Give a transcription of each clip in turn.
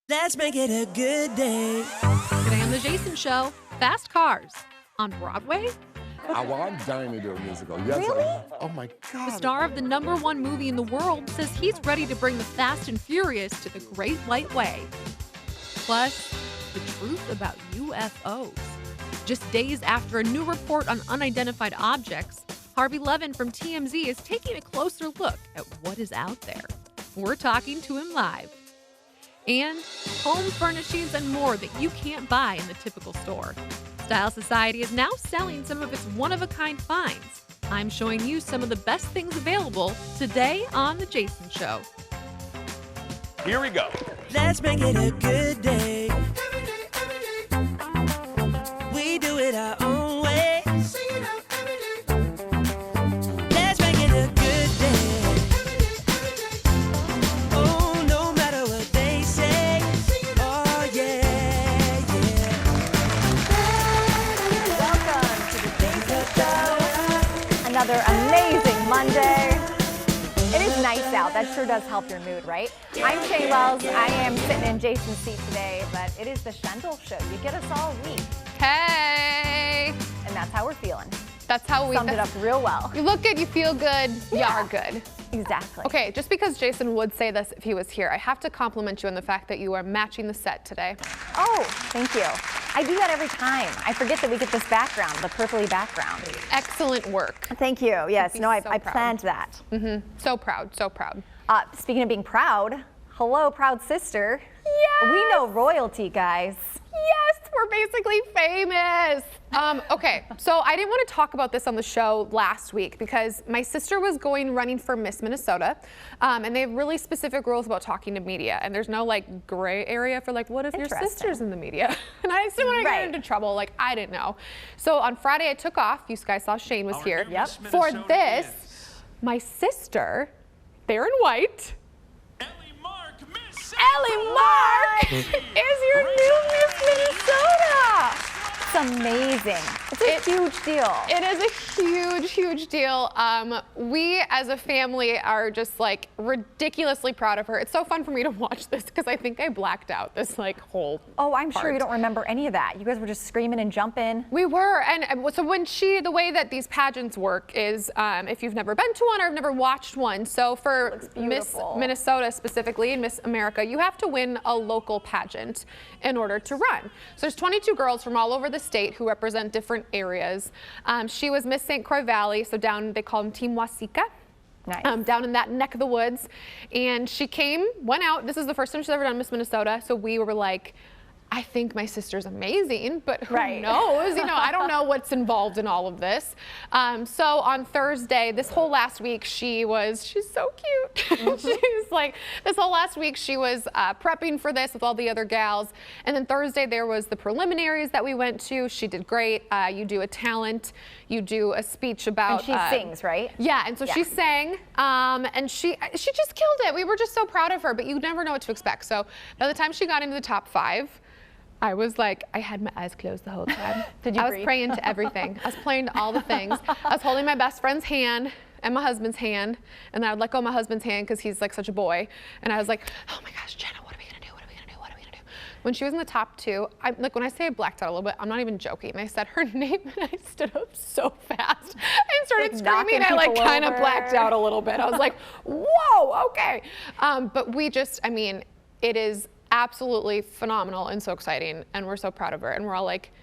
Let's make it a good day. Today on The Jason Show, Fast Cars on Broadway. Well, I'm dying to do a musical. Yes, Really? Oh my God. The star of the #1 movie in the world says he's ready to bring the Fast and Furious to the Great White Way. Plus, the truth about UFOs. Just days after a new report on unidentified objects, Harvey Levin from TMZ is taking a closer look at what is out there. We're talking to him live. And home furnishings and more that you can't buy in the typical store. Style Society is now selling some of its one-of-a-kind finds. I'm showing you some of the best things available today on The Jason Show. Here we go. Let's make it a good day. We do it our own way. Let's make it a good day. Oh, no matter what they say. Oh, yeah, yeah. Welcome to the Jason Show. Another amazing Monday. It is nice out. That sure does help your mood, right? I'm Shay Wells. I am sitting in Jason's seat today, but it is the Shendel Show. You get us all week, Hey, and that's how we're feeling. that's how we Summed it up real well. You look good, you feel good, you are good. Exactly. Okay, just because Jason would say this if he was here, I have to compliment you on the fact that you are matching the set today. Oh, thank you. I do that every time. I forget that we get this background, the purpley background. Excellent work. Thank you. Yes, be no, I so proud. planned that. So proud, so proud. Speaking of being proud, hello, proud sister. Yes! We know royalty, guys. Yes, we're basically famous. Okay, so I didn't want to talk about this on the show last week because my sister was running for Miss Minnesota, and they have really specific rules about talking to media, and there's no like gray area for like, what if your Interesting. sister's in the media? And I just didn't want to Right. get into trouble. Like I didn't know. So on Friday I took off. You guys saw Shane was here. Yep. For this, my sister, there in white. Ellie Mark is your new Miss Minnesota. It's amazing. It's a huge deal. It is a huge, huge deal. We as a family are just like ridiculously proud of her. It's so fun for me to watch this because I think I blacked out this like whole Oh, I'm sure part. you don't remember any of that. You guys were just screaming and jumping. We were, and so when the way that these pageants work is if you've never been to one or have never watched one, so for Miss beautiful. Minnesota specifically and Miss America, you have to win a local pageant in order to run. So there's 22 girls from all over the state who represent different areas. She was Miss St. Croix Valley, so down, they call them Team Wasika. Nice. Down in that neck of the woods. And she went out. This is the first time she's ever done Miss Minnesota. So we were like, I think my sister's amazing, but who Right. knows? You know, I don't know what's involved in all of this. So on Thursday, this whole last week, she's so cute. She's like, this whole last week, she was prepping for this with all the other gals. And then Thursday, there was the preliminaries that we went to. She did great. You do a talent, you do a speech about. And she sings, right? Yeah, and so she sang, and she just killed it. We were just so proud of her, but you never know what to expect. So by the time she got into the top 5, I was like, I had my eyes closed the whole time. Did you I was breathe? praying to everything. I was praying to all the things. I was holding my best friend's hand and my husband's hand, and then I would let go of my husband's hand because he's like such a boy. And I was like, oh my gosh, Jenna, what are we gonna do? What are we gonna do? What are we gonna do? When she was in the top 2, like when I say I blacked out a little bit, I'm not even joking. I said her name and I stood up so fast. I started Like knocking screaming. I like people kind of over. blacked out a little bit. I was like, whoa, okay. But it is absolutely phenomenal and so exciting, and we're so proud of her, and we're all like,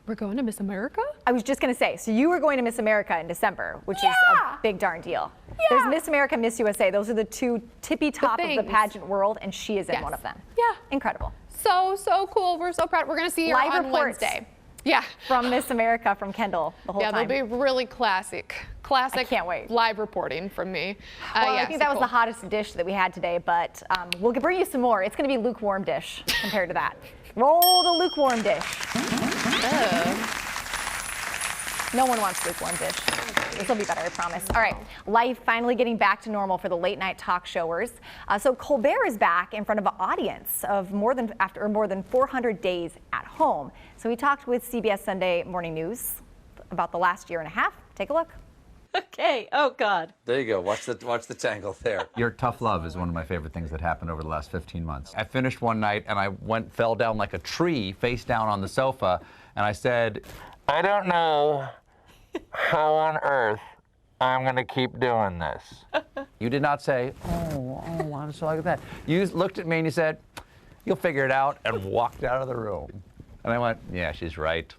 we're going to Miss America? I was just going to say, so you were going to Miss America in December, which is a big darn deal. There's Miss America, Miss USA. Those are the two tippy top of the things. pageant world, and she is in Yes. one of them. Yeah. Incredible. So cool. We're so proud. We're going to see her Live on reports. Wednesday. Yeah. From Miss America, from Kendall, the whole Yeah, time. they'll be really classic I can't wait. live reporting from me. Well, yeah, I think so that was cool. the hottest dish that we had today, but we'll bring you some more. It's going to be lukewarm dish compared to that. Roll the lukewarm dish. No one wants lukewarm dish. This will be better, I promise. All right, life finally getting back to normal for the late night talk showers. So Colbert is back in front of an audience of more than 400 days at home. So we talked with CBS Sunday Morning News about the last year and a half. Take a look. Okay. Oh, God. There you go. Watch the tangle there. Your tough love is one of my favorite things that happened over the last 15 months. I finished one night and I fell down like a tree, face down on the sofa, and I said, I don't know how on earth I'm going to keep doing this. You did not say, oh, I'm so like that. You looked at me and you said, you'll figure it out, and walked out of the room. And I went, yeah, she's right.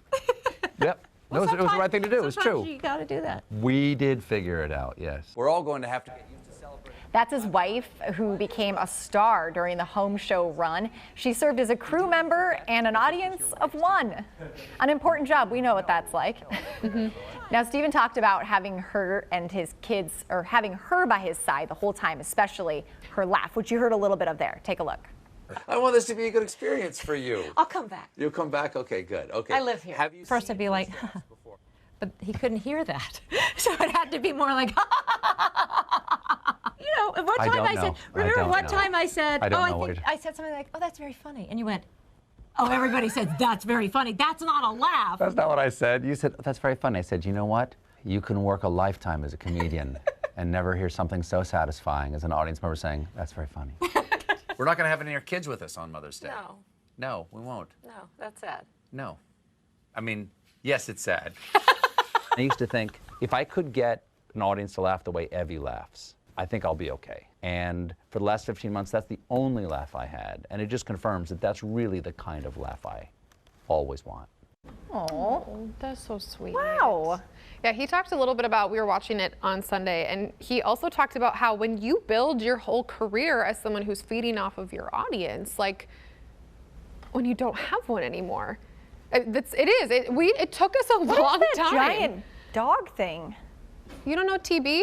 Yep. It was the right thing to do. It was true. You got to do that. We did figure it out, yes. We're all going to have to get used to celebrating. That's his wife, who became a star during the home show run. She served as a crew member and an audience of one. An important job. We know what that's like. Now, Stephen talked about having her and his kids, or having her by his side the whole time, especially her laugh, which you heard a little bit of there. Take a look. I want this to be a good experience for you. I'll come back. You'll come back? Okay, good. Okay. I live here. Have you First, seen I'd be like, these guys before? but he couldn't hear that. So it had to be more like, you know, at what I time don't I said, know. remember I don't what know. time I said, I don't oh, know I what think you're- I said something like, oh, that's very funny. And you went, oh, everybody said, that's very funny. That's not a laugh. That's not what I said. You said, that's very funny. I said, you know what? You can work a lifetime as a comedian and never hear something so satisfying as an audience member saying, that's very funny. We're not going to have any of your kids with us on Mother's Day. No, No, we won't. no, that's sad. No. I mean, yes, it's sad. I used to think, if I could get an audience to laugh the way Evie laughs, I think I'll be okay. And for the last 15 months, that's the only laugh I had. And it just confirms that that's really the kind of laugh I always want. Oh, That's so sweet. wow. Yeah, he talked a little bit about, we were watching it on Sunday, and he also talked about how when you build your whole career as someone who's feeding off of your audience, like when you don't have one anymore. It took us a long What is that time. giant dog thing? You don't know TB?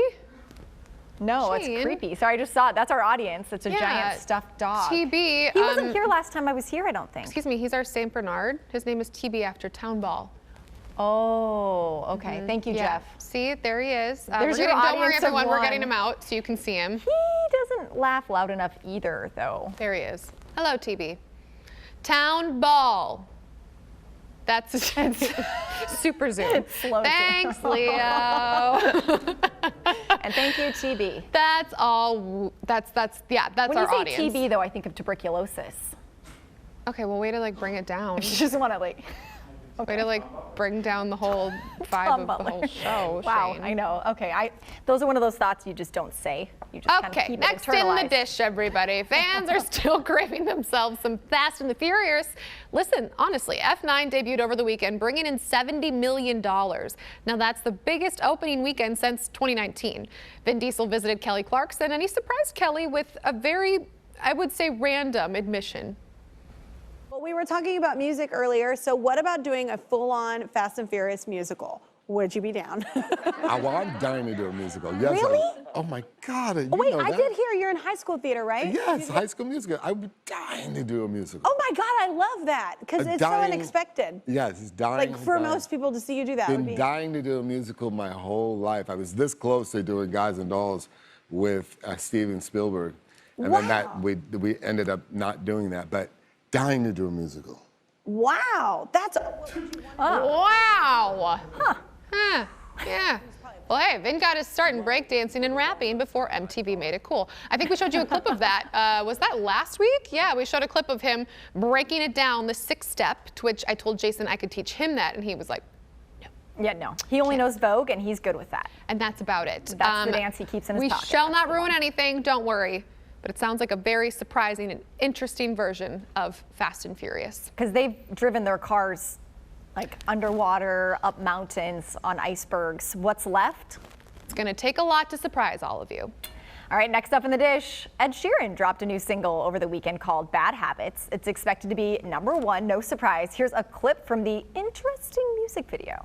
No, Shane. it's creepy. Sorry, I just saw it. That's our audience. It's a Yeah, giant stuffed dog. TB. He wasn't here last time I was here, I don't think. Excuse me, he's our St. Bernard. His name is TB after Town Ball. Oh, okay. Thank you, Yeah. Jeff. See, there he is. There's your don't worry, audience of everyone. We're one. getting him out so you can see him. He doesn't laugh loud enough either, though. There he is. Hello, TB. Town Ball. That's super zoom. It's slow Thanks, zoom. Leo. And thank you, TB. That's all. That's When our you say audience. TB, though, I think of tuberculosis. Okay, well, way to like bring it down. You just want to like. Way to like bring down the whole vibe of the whole show. Wow, Shane. I know. Okay, those are one of those thoughts you just don't say. You just kind of Okay, keep next it in the internalized. dish, everybody. Fans are still craving themselves some Fast and the Furious. Listen, honestly, F9 debuted over the weekend, bringing in $70 million. Now, that's the biggest opening weekend since 2019. Vin Diesel visited Kelly Clarkson, and he surprised Kelly with a very, I would say, random admission. Well, we were talking about music earlier, so what about doing a full-on Fast and Furious musical? Would you be down? I'm dying to do a musical. Yes. Really? Oh my God. You Oh, wait, know I that? did hear you're in high school theater, right? Yes, High School Musical. I'm dying to do a musical. Oh my God, I love that because it's so Dying- unexpected. Yes, it's dying. Like for dying. most people to see you do that would Been be. dying to do a musical my whole life. I was this close to doing Guys and Dolls with Steven Spielberg, and then Wow. we ended up not doing that. But dying to do a musical. Wow, that's. Wow. Huh. Yeah. Well, hey, Vin got his start in breakdancing and rapping before MTV made it cool. I think we showed you a clip of that. Was that last week? Yeah, we showed a clip of him breaking it down, the 6-step, to which I told Jason I could teach him that, and he was like, Yeah, no. He only knows Vogue, and he's good with that. and that's about it. That's the dance he keeps in his we pocket. shall not ruin anything, don't worry. But it sounds like a very surprising and interesting version of Fast and Furious. Because they've driven their cars like underwater, up mountains, on icebergs. What's left? It's gonna take a lot to surprise all of you. All right, next up in the dish, Ed Sheeran dropped a new single over the weekend called Bad Habits. It's expected to be #1, no surprise. Here's a clip from the interesting music video.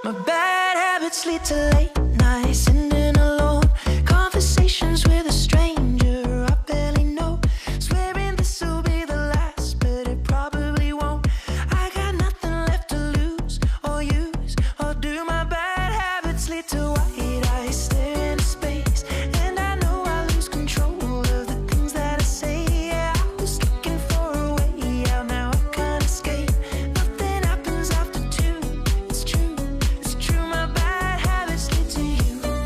My bad habits lead to late nights, sitting alone, conversations with a stranger I barely know, swearing this will be the last, but it probably won't. I got nothing left to lose or use or do. My bad habits lead to white eyes staring into space, and I know I lose control of the things that I say. Yeah, I was looking for a way out, now I can't escape. Nothing happens after 2. It's true, my bad habits lead to you.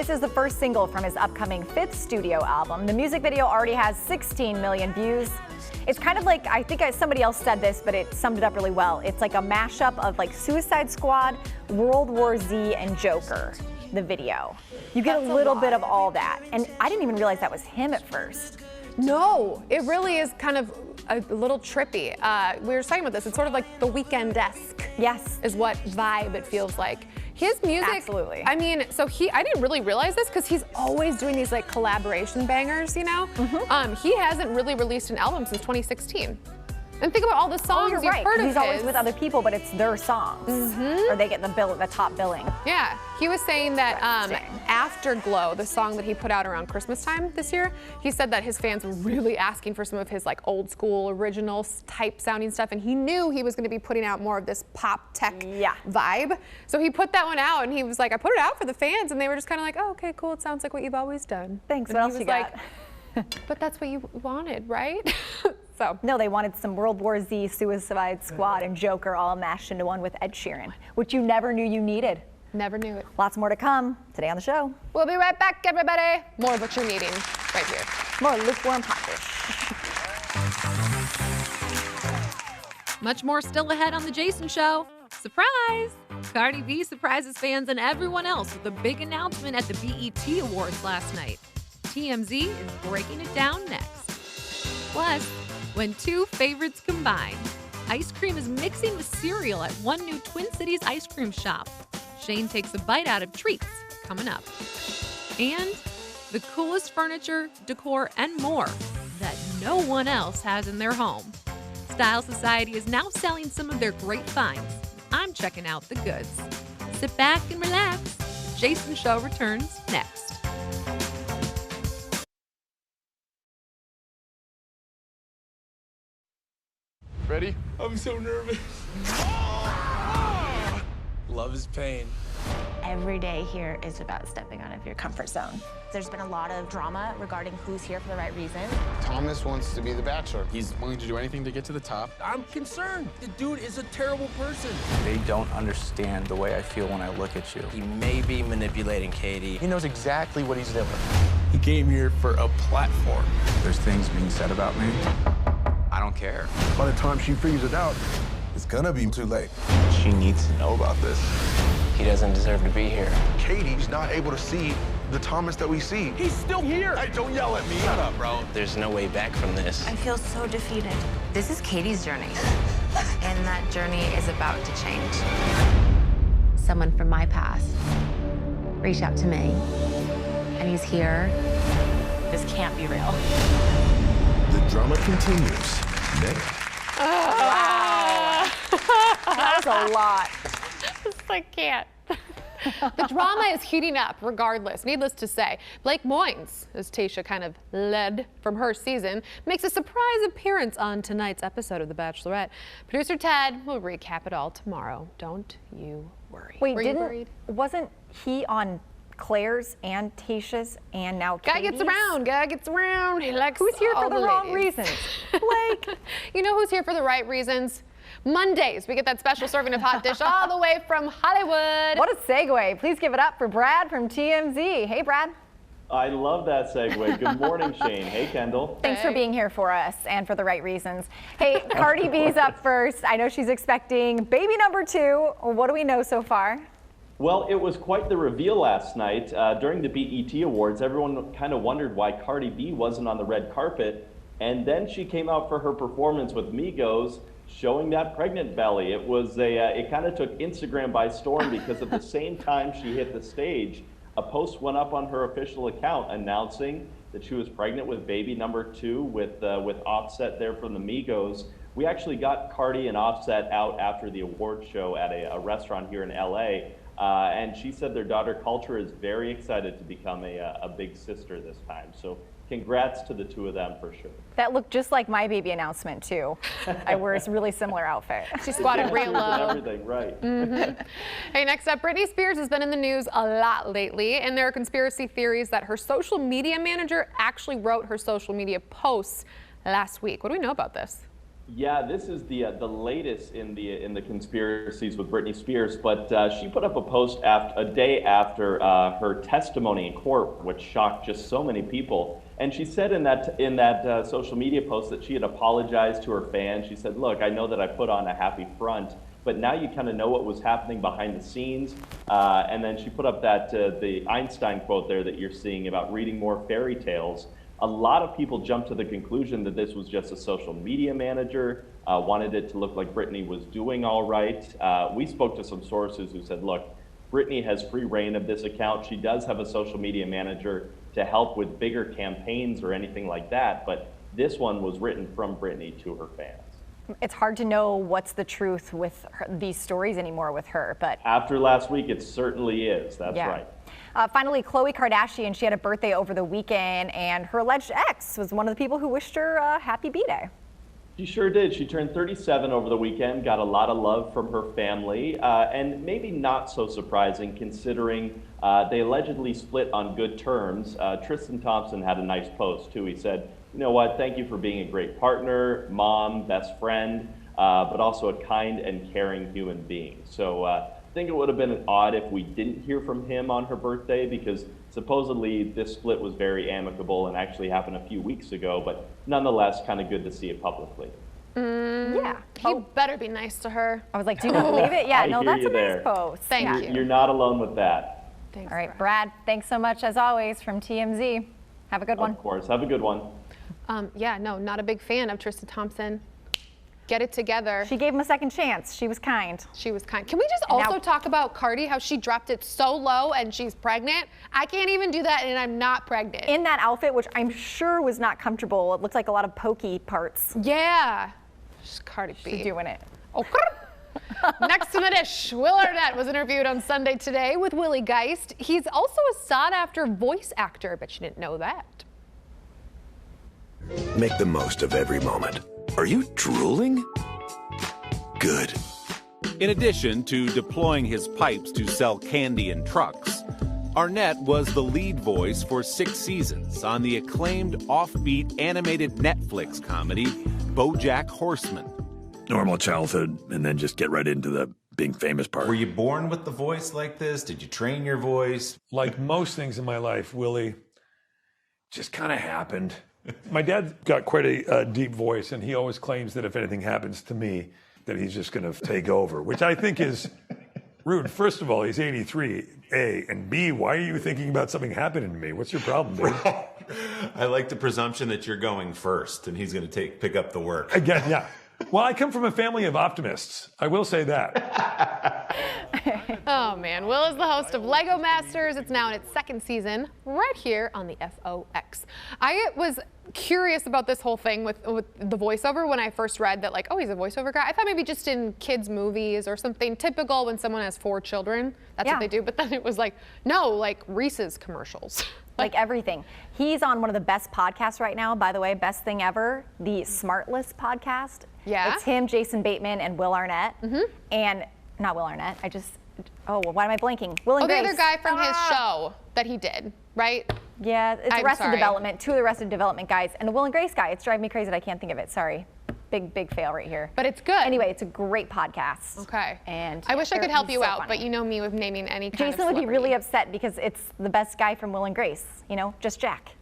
This is the first single from his upcoming 5th studio album. The music video already has 16 million views. It's kind of like, I think somebody else said this, but it summed it up really well. It's like a mashup of like Suicide Squad, World War Z, and Joker, the video. You get a little bit of all that. And I didn't even realize that was him at first. No, it really is kind of a little trippy. We were talking about this. It's sort of like The Weeknd-esque. Yes. Is what vibe it feels like. His music, absolutely. I mean, so I didn't really realize this because he's always doing these like collaboration bangers, you know? He hasn't really released an album since 2016. And think about all the songs you've heard of He's always with other people, but it's their songs. Or they get the top billing. Yeah, he was saying that Afterglow, the song that he put out around Christmas time this year, he said that his fans were really asking for some of his like old school, original type sounding stuff, and he knew he was going to be putting out more of this pop tech vibe. So he put that one out, and he was like, I put it out for the fans, and they were just kind of like, oh, okay, cool, it sounds like what you've always done. Thanks, and what else you got? But that's what you wanted, right? So. No, they wanted some World War Z, Suicide Squad, and Joker all mashed into one with Ed Sheeran, which you never knew you needed. Never knew it. Lots more to come today on the show. We'll be right back, everybody. More of what you're needing right here. More lukewarm hot dish. Much more still ahead on The Jason Show. Surprise! Cardi B surprises fans and everyone else with a big announcement at the BET Awards last night. TMZ is breaking it down next. Plus, when two favorites combine, ice cream is mixing with cereal at one new Twin Cities ice cream shop. Shane takes a bite out of treats, coming up. And the coolest furniture, decor, and more that no one else has in their home. Style Society is now selling some of their great finds. I'm checking out the goods. Sit back and relax. The Jason Show returns next. Ready? I'm so nervous. Love is pain. Every day here is about stepping out of your comfort zone. There's been a lot of drama regarding who's here for the right reason. Thomas wants to be the Bachelor. He's willing to do anything to get to the top. I'm concerned. The dude is a terrible person. They don't understand the way I feel when I look at you. He may be manipulating Katie. He knows exactly what he's doing. He came here for a platform. There's things being said about me. I don't care. By the time she figures it out, it's gonna be too late. She needs to know about this. He doesn't deserve to be here. Katie's not able to see the Thomas that we see. He's still here. Hey, don't yell at me. Shut up, bro. There's no way back from this. I feel so defeated. This is Katie's journey, and that journey is about to change. Someone from my past reached out to me, and he's here. This can't be real. The drama continues. Next. That was a lot. I can't. The drama is heating up regardless. Needless to say, Blake Moynes, as Tayshia kind of led from her season, makes a surprise appearance on tonight's episode of The Bachelorette. Producer Ted will recap it all tomorrow. Don't you worry. Wait, wasn't he on Claire's and Tayshia's and now Katie's? Guy gets around. He likes Who's here for all the wrong reasons? Blake. You know who's here for the right reasons? Mondays, we get that special serving of hot dish all the way from Hollywood. What a segue. Please give it up for Brad from TMZ. Hey, Brad. I love that segue. Good morning, Shane. Hey, Kendall. Thanks for being here for us and for the right reasons. Hey, Cardi B's up first. I know she's expecting baby number 2. What do we know so far? Well, it was quite the reveal last night. During the BET Awards, everyone kind of wondered why Cardi B wasn't on the red carpet. And then she came out for her performance with Migos, showing that pregnant belly. It was it kind of took Instagram by storm because at the same time she hit the stage, a post went up on her official account announcing that she was pregnant with baby number 2 with Offset there from the Migos. We actually got Cardi and Offset out after the award show at a restaurant here in LA. And she said their daughter Culture is very excited to become a big sister this time. So congrats to the two of them for sure. That looked just like my baby announcement too. I wear a really similar outfit. She squatted real low. Everything right. Hey, next up, Britney Spears has been in the news a lot lately, and there are conspiracy theories that her social media manager actually wrote her social media posts last week. What do we know about this? Yeah, this is the latest in the conspiracies with Britney Spears, but she put up a post a day after her testimony in court, which shocked just so many people. And she said in that social media post that she had apologized to her fans. She said, "Look, I know that I put on a happy front, but now you kind of know what was happening behind the scenes." And then she put up that the Einstein quote there that you're seeing about reading more fairy tales. A lot of people jumped to the conclusion that this was just a social media manager, wanted it to look like Britney was doing all right. We spoke to some sources who said, look, Britney has free reign of this account. She does have a social media manager to help with bigger campaigns or anything like that, but this one was written from Britney to her fans. It's hard to know what's the truth with these stories anymore with her, but after last week, it certainly is. That's right. Finally, Khloe Kardashian, she had a birthday over the weekend, and her alleged ex was one of the people who wished her a happy B-Day. She sure did. She turned 37 over the weekend, got a lot of love from her family, and maybe not so surprising considering they allegedly split on good terms. Tristan Thompson had a nice post, too. He said, "You know what, thank you for being a great partner, mom, best friend, but also a kind and caring human being." So I think it would have been odd if we didn't hear from him on her birthday, because supposedly this split was very amicable and actually happened a few weeks ago, but nonetheless, kind of good to see it publicly. Yeah. He better be nice to her. I was like, do you believe it? Yeah, no, that's a nice post. Thank you. You're not alone with that. Thanks, all right, Brad, thanks so much as always from TMZ. Have a good one. Of course, have a good one. Yeah, no, not a big fan of Tristan Thompson. Get it together. She gave him a second chance. She was kind. She was kind. Can we just also talk about Cardi, how she dropped it so low and she's pregnant? I can't even do that and I'm not pregnant. In that outfit, which I'm sure was not comfortable. It looked like a lot of pokey parts. Yeah. She's Cardi B. She's doing it. Okay. Next in the dish, Will Arnett was interviewed on Sunday Today with Willie Geist. He's also a sought-after voice actor, but you didn't know that. Make the most of every moment. Are you drooling? Good. In addition to deploying his pipes to sell candy in trucks, Arnett was the lead voice for 6 seasons on the acclaimed offbeat animated Netflix comedy BoJack Horseman. Normal childhood, and then just get right into the being famous part. Were you born with the voice like this? Did you train your voice? Like most things in my life, Willie, just kind of happened. My dad got quite a deep voice, and he always claims that if anything happens to me, that he's just going to take over, which I think is rude. First of all, he's 83, A, and B, why are you thinking about something happening to me? What's your problem, dude? I like the presumption that you're going first, and he's going to pick up the work. Again, yeah. Well, I come from a family of optimists. I will say that. Oh, man. Will is the host of Lego Masters. It's now in its 2nd season right here on the FOX. I was curious about this whole thing with the voiceover when I first read that, like, oh, he's a voiceover guy. I thought maybe just in kids' movies or something typical when someone has 4 children. That's what they do. But then it was like, no, like Reese's commercials. Like everything. He's on one of the best podcasts right now, by the way, best thing ever, the Smartless podcast. Yeah. It's him, Jason Bateman, and Will Arnett. And not Will Arnett, why am I blanking? Will and Grace. The other guy from his show that he did, right? Yeah, it's Arrested Development, 2 of the Arrested Development guys, and the Will and Grace guy. It's driving me crazy that I can't think of it, sorry. Big fail right here. But it's good. Anyway, it's a great podcast. Okay. And I wish I could help you out, funny. but you know me with naming any kind of Jason would be really upset because it's the best guy from Will and Grace. You know, just Jack.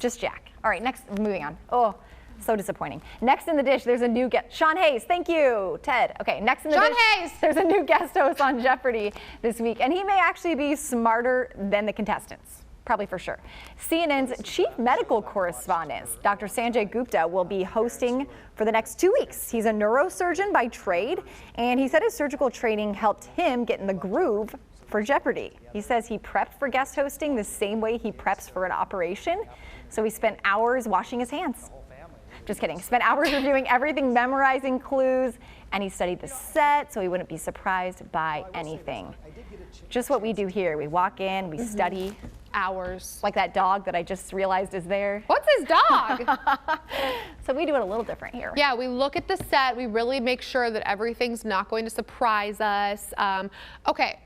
Just Jack. All right, next, moving on. Oh, so disappointing. Next in the dish, there's a new guest. Sean Hayes, thank you, Ted. Okay, next in the dish, Hayes. There's a new guest host on Jeopardy this week, and he may actually be smarter than the contestants. Probably for sure. CNN's chief medical correspondent, Dr. Sanjay Gupta, will be hosting for the next 2 weeks. He's a neurosurgeon by trade, and he said his surgical training helped him get in the groove for Jeopardy. He says he prepped for guest hosting the same way he preps for an operation, so he spent hours washing his hands. Just kidding. Spent hours reviewing everything, memorizing clues, and he studied the set so he wouldn't be surprised by anything. Just what we do here. We walk in, we study. Hours. Like that dog that I just realized is there. What's his dog? So we do it a little different here. Yeah, we look at the set. We really make sure that everything's not going to surprise us. Okay,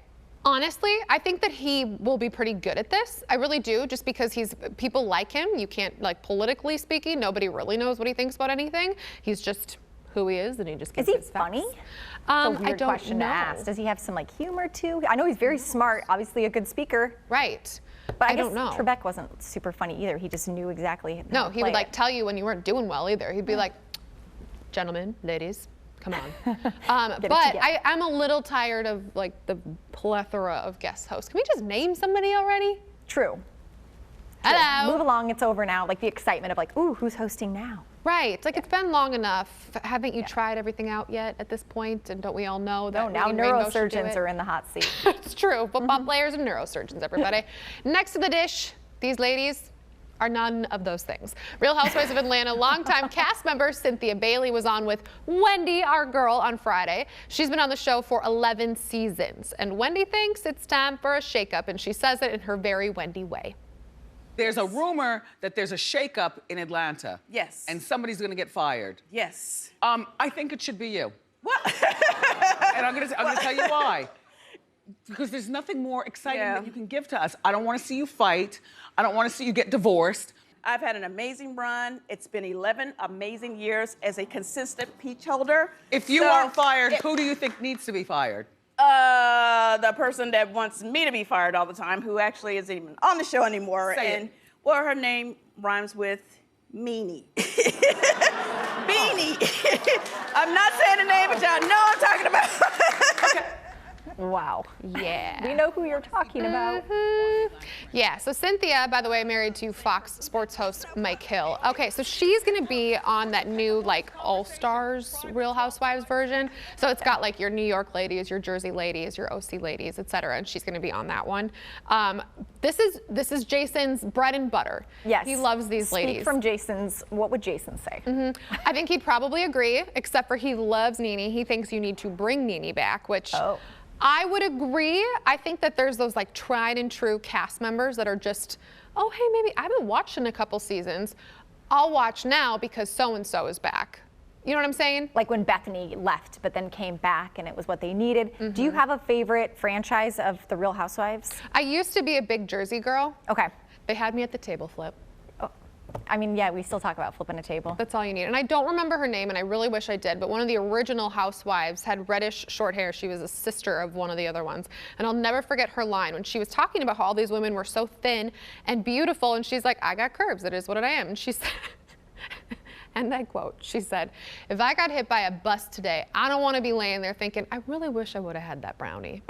Honestly, I think that he will be pretty good at this. I really do, just because people like him. You can't, like, politically speaking, nobody really knows what he thinks about anything. He's just who he is, and he just gives his facts. Funny? It's a weird I don't question know. to ask. Does he have some like humor too? I know he's very smart, obviously a good speaker. Right. But I don't guess know. Trebek wasn't super funny either. He just knew exactly how No, to he play would like it. tell you when you weren't doing well either. He'd be like, gentlemen, ladies, come on. Get it But together. I'm a little tired of like the plethora of guest hosts. Can we just name somebody already? True. Hello. Move along, it's over now. Like the excitement of like, ooh, who's hosting now? Right, like it's been long enough. Haven't you tried everything out yet at this point? And don't we all know that No, now Reading Rainbow should do neurosurgeons it? are in the hot seat. It's true, football players and neurosurgeons, everybody. Next to the dish, these ladies are none of those things. Real Housewives of Atlanta longtime cast member Cynthia Bailey was on with Wendy, our girl, on Friday. She's been on the show for 11 seasons, and Wendy thinks it's time for a shakeup, and she says it in her very Wendy way. There's a rumor that there's a shakeup in Atlanta. Yes. And somebody's gonna get fired. Yes. I think it should be you. What? And I'm gonna tell you why. Because there's nothing more exciting that you can give to us. I don't want to see you fight. I don't want to see you get divorced. I've had an amazing run. It's been 11 amazing years as a consistent peach holder. If you aren't fired, who do you think needs to be fired? The person that wants me to be fired all the time, who actually isn't even on the show anymore. Say and it. Well, her name rhymes with Meanie. Beanie. I'm not saying the name, but y'all know I'm talking about. Wow. Yeah. We know who you're talking about. Yeah, so Cynthia, by the way, married to Fox Sports host Mike Hill. Okay, so she's gonna be on that new like All-Stars Real Housewives version. So it's got like your New York ladies, your Jersey ladies, your OC ladies, etc. And she's gonna be on that one. This is Jason's bread and butter. Yes. He loves these Speak ladies. from Jason's, what would Jason say? I think he'd probably agree, except for he loves Nene. He thinks you need to bring Nene back, which I would agree. I think that there's those like tried and true cast members that are just, oh, hey, maybe I haven't watched in a couple seasons. I'll watch now because so-and-so is back. You know what I'm saying? Like when Bethany left, but then came back and it was what they needed. Do you have a favorite franchise of The Real Housewives? I used to be a big Jersey girl. Okay. They had me at the table flip. I mean, yeah, we still talk about flipping a table. That's all you need. And I don't remember her name, and I really wish I did, but one of the original housewives had reddish short hair. She was a sister of one of the other ones. And I'll never forget her line when she was talking about how all these women were so thin and beautiful, and she's like, I got curves. It is what I am. And she said, and I quote, she said, if I got hit by a bus today, I don't want to be laying there thinking, I really wish I would have had that brownie.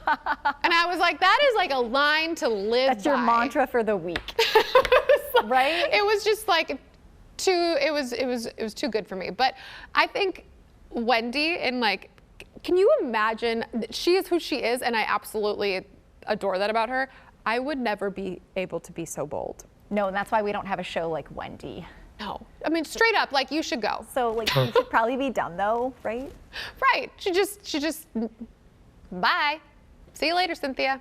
And I was like, that is like a line to live That's your by. mantra for the week. Right? It was just like it was too good for me. But I think Wendy, and like, can you imagine, she is who she is, and I absolutely adore that about her. I would never be able to be so bold. No, and that's why we don't have a show like Wendy. No, I mean, straight up, like, you should go. So like, you should probably be done though, right? Right, she just, bye. See you later, Cynthia.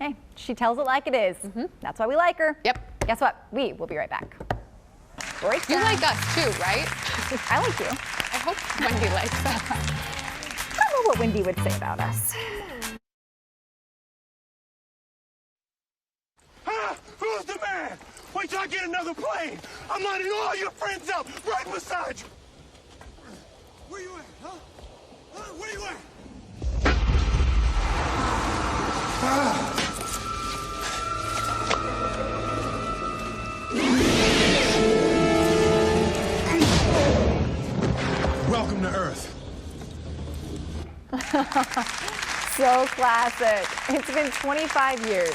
Hey, she tells it like it is. That's why we like her. Yep. Guess what? We will be right back. You like us too, right? I like you. I hope Wendy likes us. I don't know what Wendy would say about us. Who's the man? Wait till I get another plane. I'm lining all your friends up right beside you. Where you at, huh? Where you at? Welcome to Earth. So classic. It's been 25 years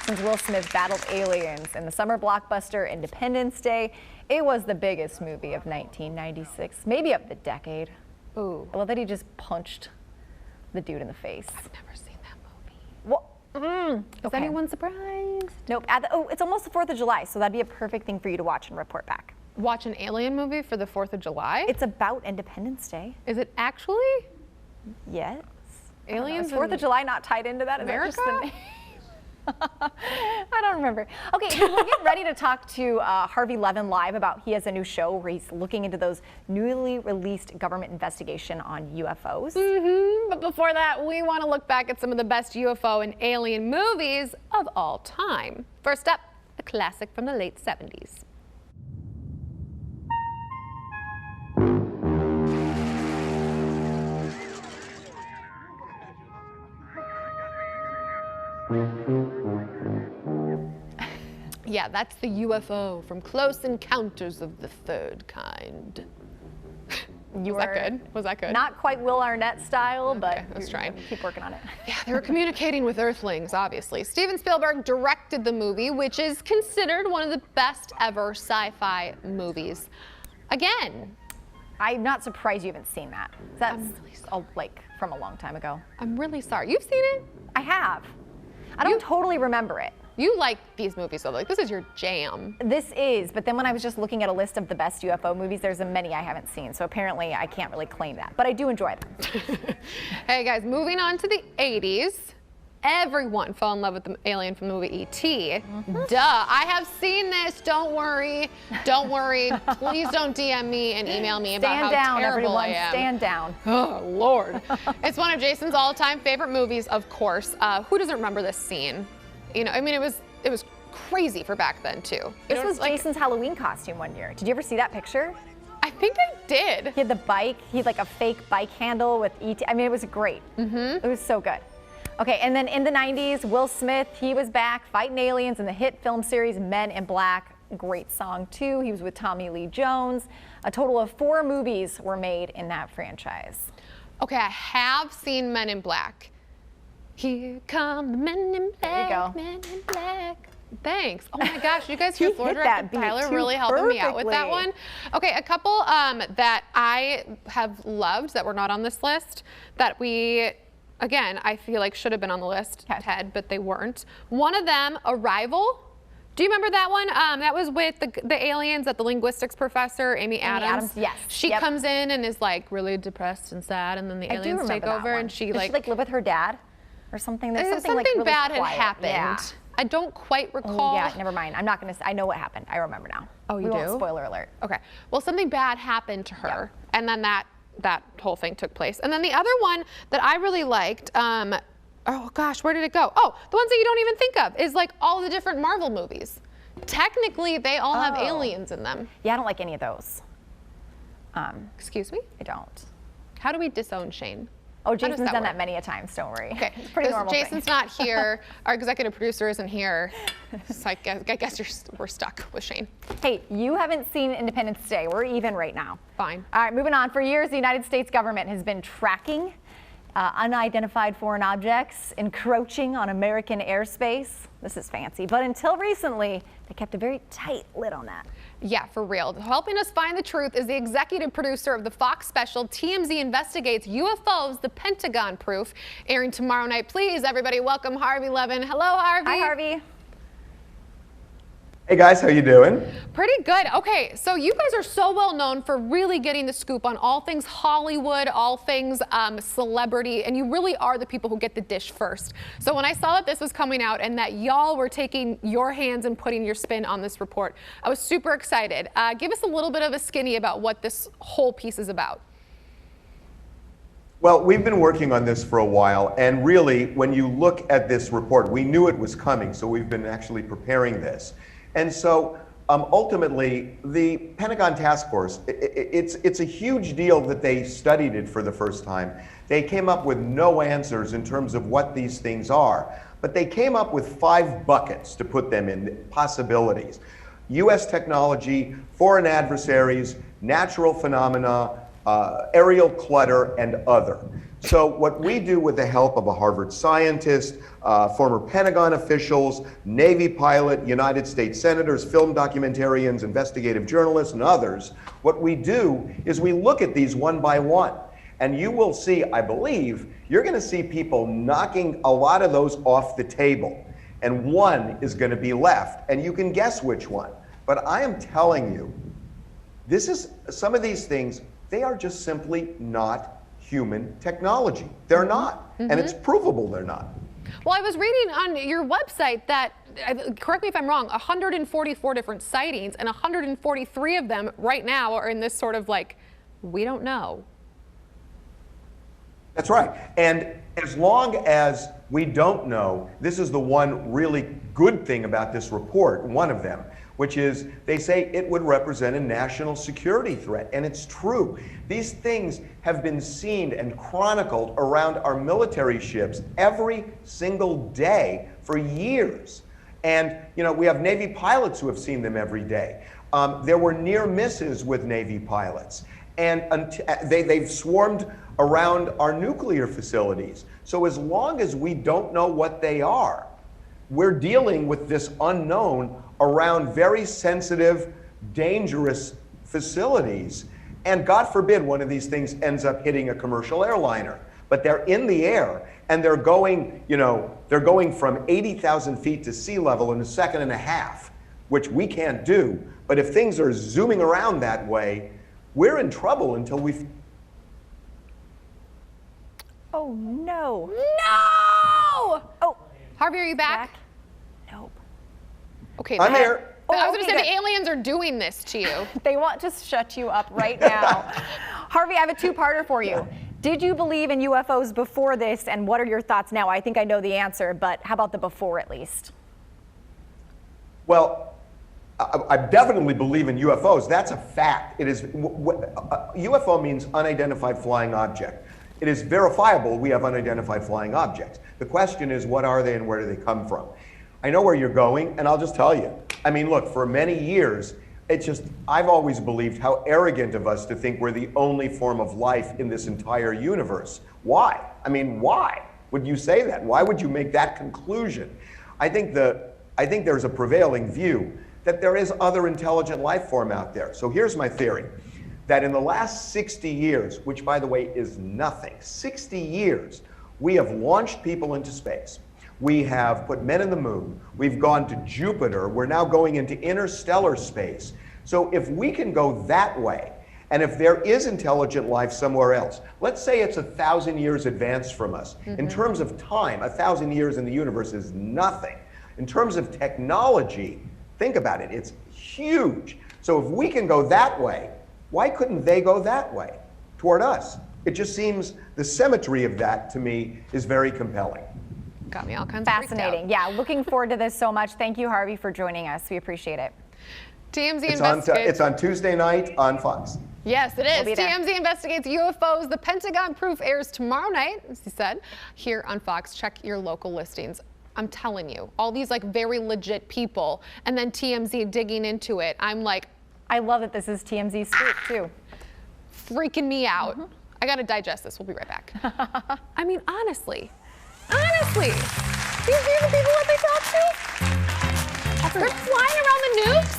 since Will Smith battled aliens in the summer blockbuster Independence Day. It was the biggest movie of 1996, maybe of the decade. Ooh. I love that he just punched the dude in the face. I've never seen that movie. Well, Is anyone surprised? Nope. It's almost the 4th of July, so that'd be a perfect thing for you to watch and report back. Watch an alien movie for the 4th of July? It's about Independence Day. Is it actually? Yes. Aliens? Is 4th of July not tied into that? Is that America? just the name? I don't remember. Okay, so we're getting ready to talk to Harvey Levin live about he has a new show where he's looking into those newly released government investigation on UFOs. But before that, we want to look back at some of the best UFO and alien movies of all time. First up, a classic from the late 70s. Yeah, that's the UFO from Close Encounters of the Third Kind. Was that good? Was that good? Not quite Will Arnett style, but let's try. Keep working on it. Yeah, they were communicating with Earthlings, obviously. Steven Spielberg directed the movie, which is considered one of the best ever sci-fi movies. Again, I'm not surprised you haven't seen that. That's like from a long time ago. I'm really sorry. You've seen it? I have. I don't totally remember it. You like these movies, though. Like, this is your jam. This is, but then when I was just looking at a list of the best UFO movies, there's many I haven't seen, so apparently I can't really claim that, but I do enjoy them. Hey guys, moving on to the 80s. Everyone fell in love with the alien from the movie E.T. Duh, I have seen this, don't worry. Don't worry, please don't DM me and email me about how terrible I am. Stand down. Oh, Lord. It's one of Jason's all-time favorite movies, of course. Who doesn't remember this scene? You know, I mean, it was crazy for back then, too. This was Jason's Halloween costume one year. Did you ever see that picture? I think I did. He had the bike. He had like a fake bike handle with E.T. I mean, it was great. It was so good. Okay, and then in the 90s, Will Smith, he was back fighting aliens in the hit film series Men in Black. Great song, too. He was with Tommy Lee Jones. A total of 4 movies were made in that franchise. Okay, I have seen Men in Black. Here come the men in black. There you go. Men in black. Thanks. Oh my gosh, you guys hear Floor hit that Director Tyler beat really too helping me out with that perfectly. one? Okay, a couple that I have loved that were not on this list that we, again, I feel like should have been on the list, Ted, but they weren't. One of them, Arrival. Do you remember that one? That was with the aliens that the linguistics professor, Amy Adams. Yes. She comes in and is like really depressed and sad, and then the aliens take over, and she Did like. she like live with her dad or something? There's something like really bad had quiet. happened. Yeah. I don't quite recall. Oh, yeah, never mind. I'm not gonna. I know what happened. I remember now. Oh, you we do? Won't spoiler alert. Okay. Well, something bad happened to her, and then that whole thing took place. And then the other one that I really liked. Oh gosh, where did it go? Oh, the ones that you don't even think of is like all the different Marvel movies. Technically, they all have aliens in them. Yeah, I don't like any of those. Excuse me? I don't. How do we disown Shane? Oh, How does Jason's done work? that many a times, don't worry. Okay, It's a pretty normal thing. Jason's not here. Our executive producer isn't here. So I guess we're stuck with Shane. Hey, you haven't seen Independence Day. We're even right now. Fine. All right, moving on. For years, the United States government has been tracking unidentified foreign objects encroaching on American airspace. This is fancy. But until recently, they kept a very tight lid on that. Yeah, for real. Helping us find the truth is the executive producer of the Fox special TMZ Investigates UFOs, the Pentagon Proof, airing tomorrow night. Please, everybody, welcome Harvey Levin. Hello, Harvey. Hi, Harvey. Hey guys, how you doing? Pretty good. Okay, so you guys are so well known for really getting the scoop on all things Hollywood, all things celebrity, and you really are the people who get the dish first. So when I saw that this was coming out and that y'all were taking your hands and putting your spin on this report, I was super excited. Give us a little bit of a skinny about what this whole piece is about. Well, we've been working on this for a while, and really, when you look at this report, we knew it was coming, so we've been actually preparing this. And so ultimately, the Pentagon Task Force, it's a huge deal that they studied it for the first time. They came up with no answers in terms of what these things are, but they came up with 5 buckets to put them in, possibilities. US technology, foreign adversaries, natural phenomena, aerial clutter, and other. So what we do with the help of a Harvard scientist, former Pentagon officials, Navy pilot, United States senators, film documentarians, investigative journalists, and others, what we do is we look at these one by one. And you will see, I believe, you're going to see people knocking a lot of those off the table. And one is going to be left. And you can guess which one. But I am telling you, some of these things, they are just simply not human technology. They're not. And it's provable they're not. Well, I was reading on your website that, correct me if I'm wrong, 144 different sightings, and 143 of them right now are in this sort of like, we don't know. That's right. And as long as we don't know, this is the one really good thing about this report, one of them, which is they say it would represent a national security threat. And it's true. These things have been seen and chronicled around our military ships every single day for years. And, you know, we have Navy pilots who have seen them every day. There were near misses with Navy pilots. And they've swarmed around our nuclear facilities. So as long as we don't know what they are, we're dealing with this unknown around very sensitive, dangerous facilities. And God forbid one of these things ends up hitting a commercial airliner. But they're in the air and they're going, you know, they're going from 80,000 feet to sea level in a second and a half, which we can't do. But if things are zooming around that way, we're in trouble until we. Oh no. No! Oh. Harvey, are you back? Nope. Okay. I'm here. I was going to say the aliens are doing this to you. They want to shut you up right now. Harvey, I have a two-parter for you. Did you believe in UFOs before this, and what are your thoughts now? I think I know the answer, but how about the before at least? Well, I definitely believe in UFOs. That's a fact. It is. UFO means unidentified flying object. It is verifiable we have unidentified flying objects. The question is, what are they and where do they come from? I know where you're going, and I'll just tell you. I mean, look, for many years, it's just, I've always believed how arrogant of us to think we're the only form of life in this entire universe. Why? I mean, why would you say that? Why would you make that conclusion? I think there's a prevailing view that there is other intelligent life form out there. So here's my theory, that in the last 60 years, which by the way is nothing, 60 years, we have launched people into space. We have put men in the moon. We've gone to Jupiter. We're now going into interstellar space. So if we can go that way, and if there is intelligent life somewhere else, let's say it's 1,000 years advanced from us. In terms of time, 1,000 years in the universe is nothing. In terms of technology, think about it, it's huge. So if we can go that way, why couldn't they go that way toward us? It just seems the symmetry of that to me is very compelling. Got me all kinds Fascinating. of freaked out. Yeah, looking forward to this so much. Thank you, Harvey, for joining us. We appreciate it. TMZ Investigates. It's on Tuesday night on Fox. Yes, it is. We'll be there. TMZ investigates UFOs. The Pentagon Proof airs tomorrow night, as he said, here on Fox. Check your local listings. I'm telling you, all these like very legit people, and then TMZ digging into it. I'm like, I love that this is TMZ scoop too. Freaking me out. I gotta digest this. We'll be right back. I mean, honestly, do you hear the people that they talk to? They're flying around the nukes.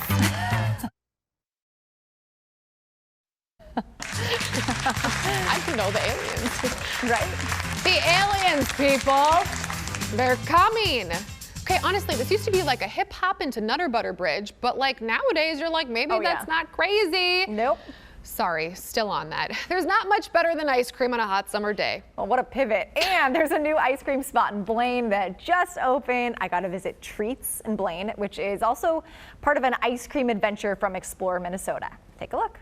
I can know the aliens. Right? The aliens, people. They're coming. Okay, honestly, this used to be like a hip hop into Nutter Butter Bridge, but like nowadays you're like, maybe that's not crazy. Nope. Sorry, still on that. There's not much better than ice cream on a hot summer day. Well, what a pivot. And there's a new ice cream spot in Blaine that just opened. I got to visit Treats in Blaine, which is also part of an ice cream adventure from Explore, Minnesota. Take a look.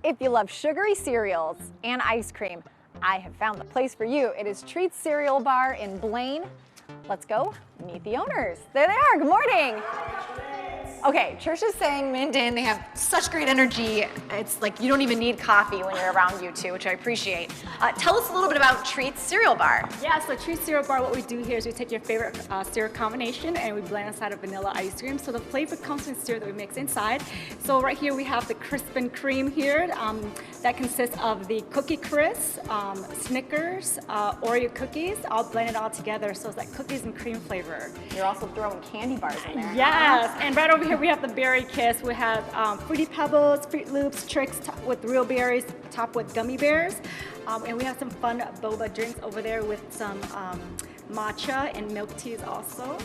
If you love sugary cereals and ice cream, I have found the place for you. It is Treats Cereal Bar in Blaine. Let's go meet the owners. There they are. Good morning. Okay, Trisha's saying Minden, they have such great energy. It's like you don't even need coffee when you're around you two, which I appreciate. Tell us a little bit about Treats Cereal Bar. Yeah, so Treats Cereal Bar, what we do here is we take your favorite cereal combination and we blend inside of vanilla ice cream. So the flavor comes from the cereal that we mix inside. So right here we have the Crisp and Cream here. That consists of the Cookie Crisp, Snickers, Oreo cookies, all blended all together. So it's like cookies and cream flavor. You're also throwing candy bars in there. Yes, and right over here we have the Berry Kiss. We have Fruity Pebbles, Fruit Loops, Tricks with real berries, topped with gummy bears. And we have some fun boba drinks over there with some matcha and milk teas also.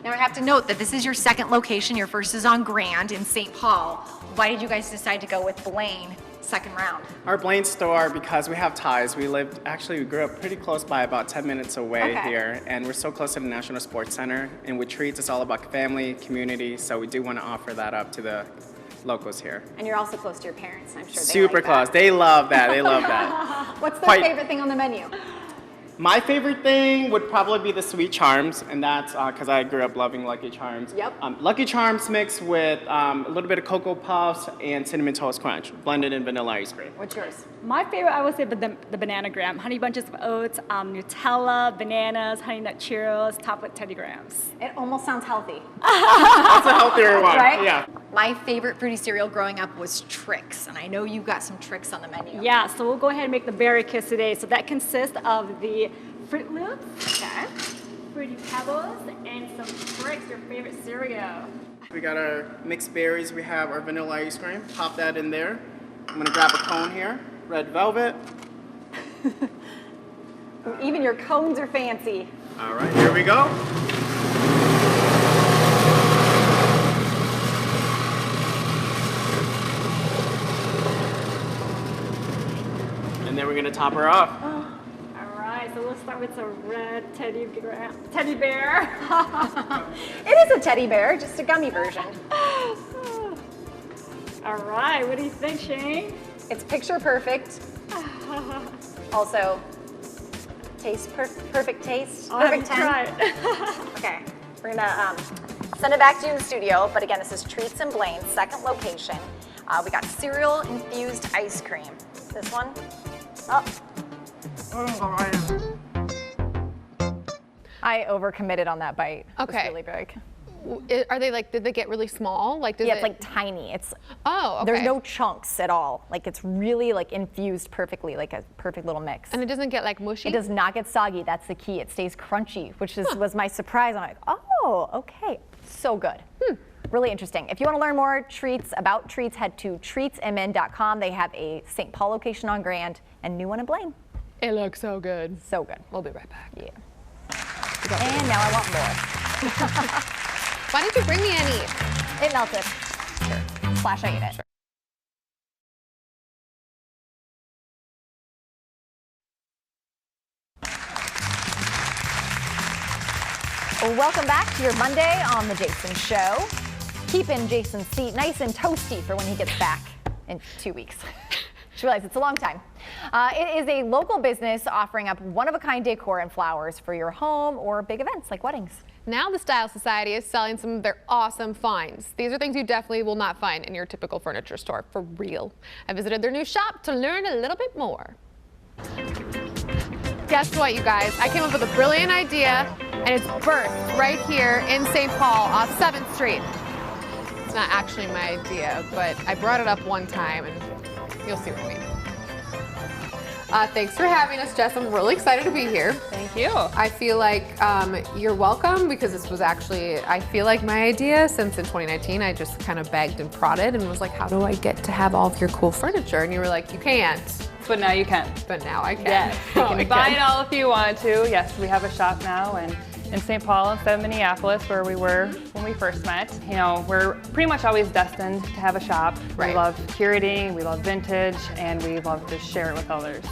Now I have to note that this is your second location. Your first is on Grand in St. Paul. Why did you guys decide to go with Blaine second round? Our Blaine store, because we have ties, we grew up pretty close by, about 10 minutes away here, and we're so close to the National Sports Center, and with treats, it's all about family, community, so we do want to offer that up to the locals here. And you're also close to your parents, I'm sure. Super close. They love that. They love that. What's their favorite thing on the menu? My favorite thing would probably be the Sweet Charms, and that's because I grew up loving Lucky Charms. Yep. Lucky Charms mixed with a little bit of Cocoa Puffs and Cinnamon Toast Crunch, blended in vanilla ice cream. What's yours? My favorite, I would say, the banana graham. Honey bunches of oats, Nutella, bananas, honey nut Cheerios, topped with Teddy Grahams. It almost sounds healthy. That's a healthier one, right? Yeah. My favorite fruity cereal growing up was Trix, and I know you've got some Trix on the menu. Yeah, so we'll go ahead and make the berry kiss today. So that consists of the Fruit Loops, Fruity Pebbles, and some Trix, your favorite cereal. We got our mixed berries. We have our vanilla ice cream. Pop that in there. I'm gonna grab a cone here. Red velvet. Even your cones are fancy. All right, here we go. And then we're gonna top her off. All right, so we'll start with some red teddy bear. It is a teddy bear, just a gummy version. All right, what do you think, Shane? It's picture perfect. Also, perfect taste. Perfect 10. Okay, we're gonna send it back to you in the studio. But again, this is Treats and Blaine's second location. We got cereal infused ice cream. This one. Oh. I overcommitted on that bite. Okay. It's really big. Are they like, did they get really small? Like, Yeah, it's like tiny. It's okay. There's no chunks at all. Like it's really like infused perfectly, like a perfect little mix. And it doesn't get like mushy? It does not get soggy. That's the key. It stays crunchy, which was my surprise. I'm like, oh, okay, so good. Really interesting. If you want to learn more about treats, head to treatsmn.com. They have a St. Paul location on Grand and new one in Blaine. It looks so good. So good. We'll be right back. Yeah. And now I want more. Why didn't you bring me any? It melted. Sure. Slash I ate it. Sure. Welcome back to your Monday on The Jason Show. Keeping Jason's seat nice and toasty for when he gets back in 2 weeks. Just realized it's a long time. It is a local business offering up one-of-a-kind decor and flowers for your home or big events like weddings. Now the Style Society is selling some of their awesome finds. These are things you definitely will not find in your typical furniture store, for real. I visited their new shop to learn a little bit more. Guess what, you guys? I came up with a brilliant idea, and it's birthed right here in St. Paul off 7th Street. It's not actually my idea, but I brought it up one time, and you'll see what I mean. Thanks for having us, Jess. I'm really excited to be here. Thank you. I feel like you're welcome, because this was actually, I feel like, my idea. Since in 2019, I just kind of begged and prodded and was like, how do I get to have all of your cool furniture? And you were like, you can't. But now you can. But now I can. Yes, you can buy it all if you want to. Yes, we have a shop now in St. Paul instead of Minneapolis, where we were when we first met. You know, we're pretty much always destined to have a shop. Right. We love curating, we love vintage, and we love to share it with others.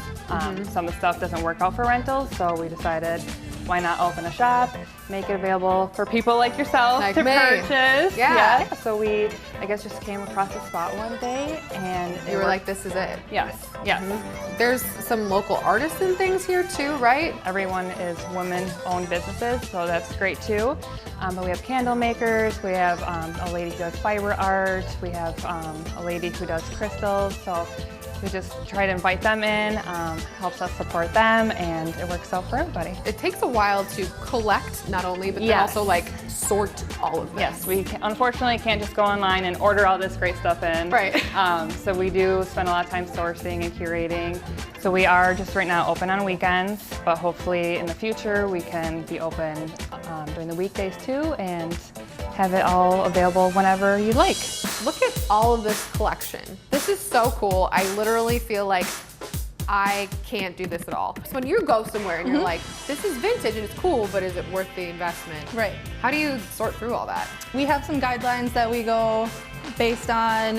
Some of the stuff doesn't work out for rentals, so we decided, why not open a shop, make it available for people like yourself to purchase. Yeah. So we, I guess, just came across the spot one day, and You were like, this is it. Yes, yes. There's some local artists and things here too, right? Everyone is women-owned businesses, so that's great too. But we have candle makers, we have a lady who does fiber art, we have a lady who does crystals, so we just try to invite them in, helps us support them, and it works out for everybody. It takes a while to collect, not only, but then also like sort all of this. Yes, we unfortunately can't just go online and order all this great stuff in. Right. So we do spend a lot of time sourcing and curating. So we are just right now open on weekends, but hopefully in the future we can be open during the weekdays too, and have it all available whenever you'd like. Look at all of this collection. This is so cool. I literally feel like I can't do this at all. So when you go somewhere and you're like, this is vintage and it's cool, but is it worth the investment? Right. How do you sort through all that? We have some guidelines that we go based on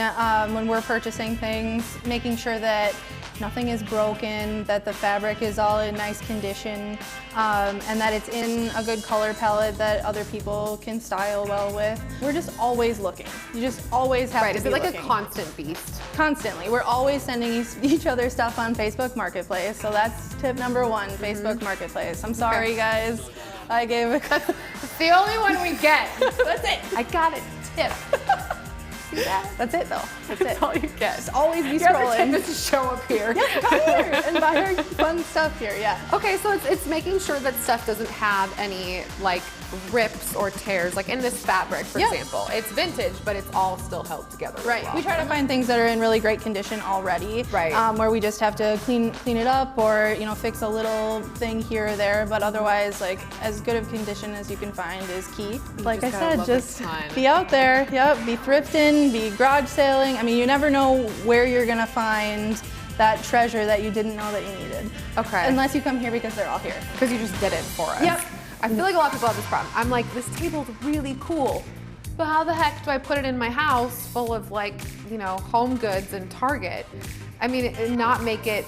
when we're purchasing things, making sure that nothing is broken, that the fabric is all in nice condition, and that it's in a good color palette that other people can style well with. We're just always looking. You just always have to be Is it like looking. a constant beast? Constantly. We're always sending each other stuff on Facebook Marketplace, so that's tip number one, Facebook Marketplace. I'm sorry, guys. I gave a... It's the only one we get. That's it. I got it. Tip. See that? That's it, though. That's it. That's all you get. Just always be Your other scrolling. tip is to show up here. Yeah, come here and buy our fun stuff here, yeah. Okay, so it's making sure that stuff doesn't have any like rips or tears, like in this fabric, for example. It's vintage, but it's all still held together. Right. Well. We try to find things that are in really great condition already. Right. Where we just have to clean it up or fix a little thing here or there, but otherwise, like as good of condition as you can find is key. Like I said, just be out there. Yep. Be thrifting. Be garage sailing. I mean, you never know where you're gonna find that treasure that you didn't know that you needed. Okay. Unless you come here because they're all here. Because you just did it for us. Yep. I feel like a lot of people have this problem. I'm like, this table's really cool, but how the heck do I put it in my house full of like, home goods and Target? I mean, and not make it,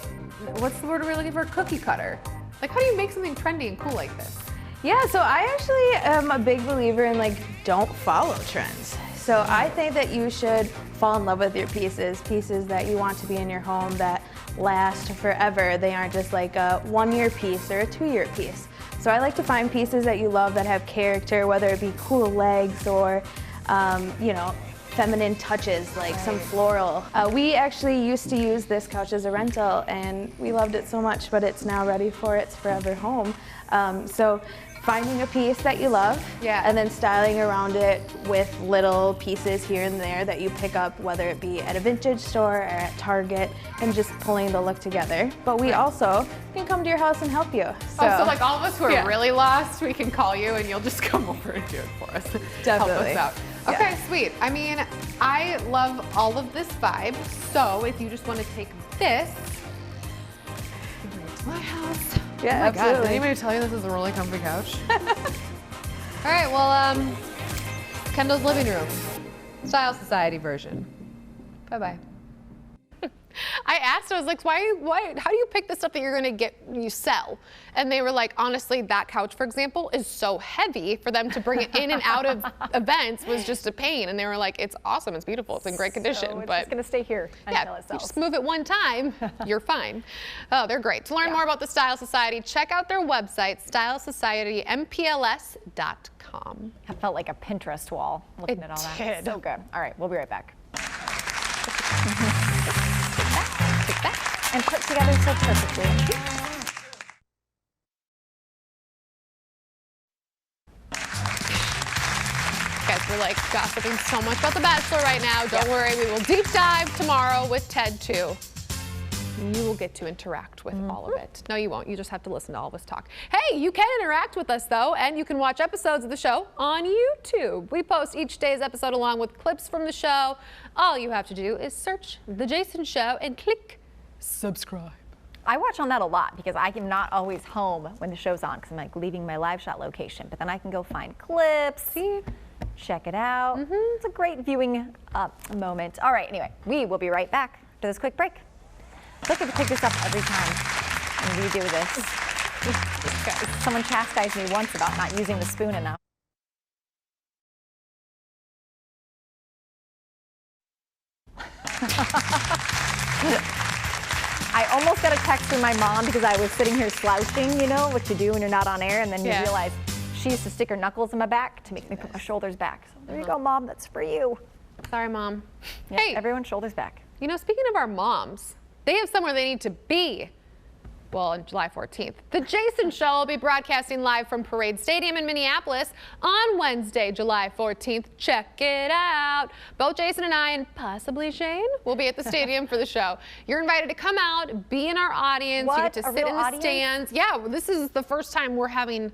what's the word we're looking for? Cookie cutter. Like, how do you make something trendy and cool like this? Yeah, so I actually am a big believer in like, don't follow trends. So I think that you should fall in love with your pieces that you want to be in your home that last forever. They aren't just like a 1-year piece or a 2-year piece. So I like to find pieces that you love that have character, whether it be cool legs or, feminine touches like some floral. We actually used to use this couch as a rental and we loved it so much, but it's now ready for its forever home. So finding a piece that you love and then styling around it with little pieces here and there that you pick up, whether it be at a vintage store or at Target, and just pulling the look together. But we also can come to your house and help you. So like all of us who are really lost, we can call you and you'll just come over and do it for us. Definitely. Help us out. Okay, sweet. I mean, I love all of this vibe. So if you just want to take this, bring it to my house. Yeah, oh my God, absolutely. did anybody tell you this is a really comfy couch? All right, well, Kendall's living room, Style Society version. Bye-bye. I asked, I was like, why, how do you pick the stuff that you're gonna you sell? And they were like, honestly, that couch, for example, is so heavy for them to bring it in and out of events was just a pain. And they were like, it's awesome, it's beautiful, it's in great condition. So it's but just gonna stay here until it you sells. just move it one time, you're fine. Oh, they're great. To learn more about the Style Society, check out their website, stylesocietymPLS.com. That felt like a Pinterest wall looking at all that. did. So good. All right, we'll be right back. And put together so perfectly. Guys, we're like gossiping so much about The Bachelor right now. Don't worry, we will deep dive tomorrow with Ted too. You will get to interact with all of it. No, you won't. You just have to listen to all of us talk. Hey, you can interact with us though, and you can watch episodes of the show on YouTube. We post each day's episode along with clips from the show. All you have to do is search The Jason Show and click subscribe. I watch on that a lot because I am not always home when the show's on because I'm like leaving my live shot location, but then I can go find clips, check it out. It's a great viewing moment. All right, anyway, we will be right back to this quick break. Look, I pick this up every time when we do this. Someone chastised me once about not using the spoon enough. I almost got a text from my mom because I was sitting here slouching, what you do when you're not on air, and then you realize she used to stick her knuckles in my back to make me put my shoulders back. So there you go, Mom, that's for you. Sorry, Mom. Yeah, hey, everyone's shoulders back. Speaking of our moms, they have somewhere they need to be. Well, on July 14th. The Jason Show will be broadcasting live from Parade Stadium in Minneapolis on Wednesday, July 14th. Check it out. Both Jason and I, and possibly Shane, will be at the stadium for the show. You're invited to come out, be in our audience. What? You get to A sit real in the audience? stands. Yeah, well, this is the first time we're having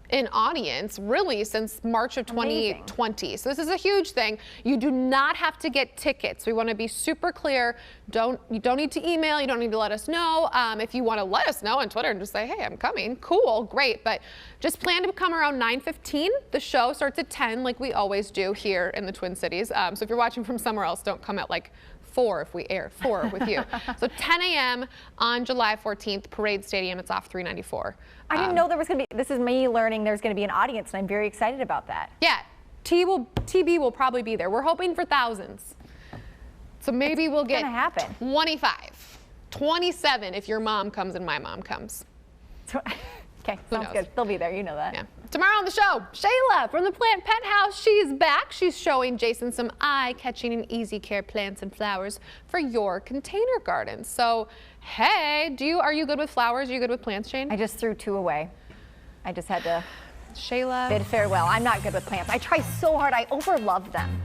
in audience really since March of 2020. So this is a huge thing. You do not have to get tickets. We want to be super clear. You don't need to email. You don't need to let us know. If you want to let us know on Twitter and just say, hey, I'm coming, cool, great. But just plan to come around 9:15. The show starts at 10 like we always do here in the Twin Cities. So if you're watching from somewhere else, don't come at like 4 if we air 4 with you. So 10 a.m. on July 14th, Parade Stadium. It's off 394. I didn't know there was going to be, this is me learning there's going to be an audience, and I'm very excited about that. Yeah, TB will probably be there. We're hoping for thousands. So maybe we'll get 25, 27 if your mom comes and my mom comes. Okay, sounds good. They'll be there, you know that. Yeah. Tomorrow on the show, Shayla from the Plant Penthouse. She's back. She's showing Jason some eye-catching and easy care plants and flowers for your container garden. So, hey, are you good with flowers? Are you good with plants, Shane? I just threw 2 away. I just had to Shayla. bid farewell. I'm not good with plants. I try so hard. I overlove them.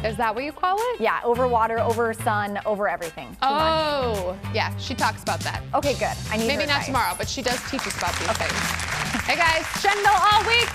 Is that what you call it? Yeah, over water, over sun, over everything. Oh, yeah, she talks about that. Okay, good. I need Maybe her not advice. tomorrow, but she does teach us about these things. Hey guys, Shendel all week.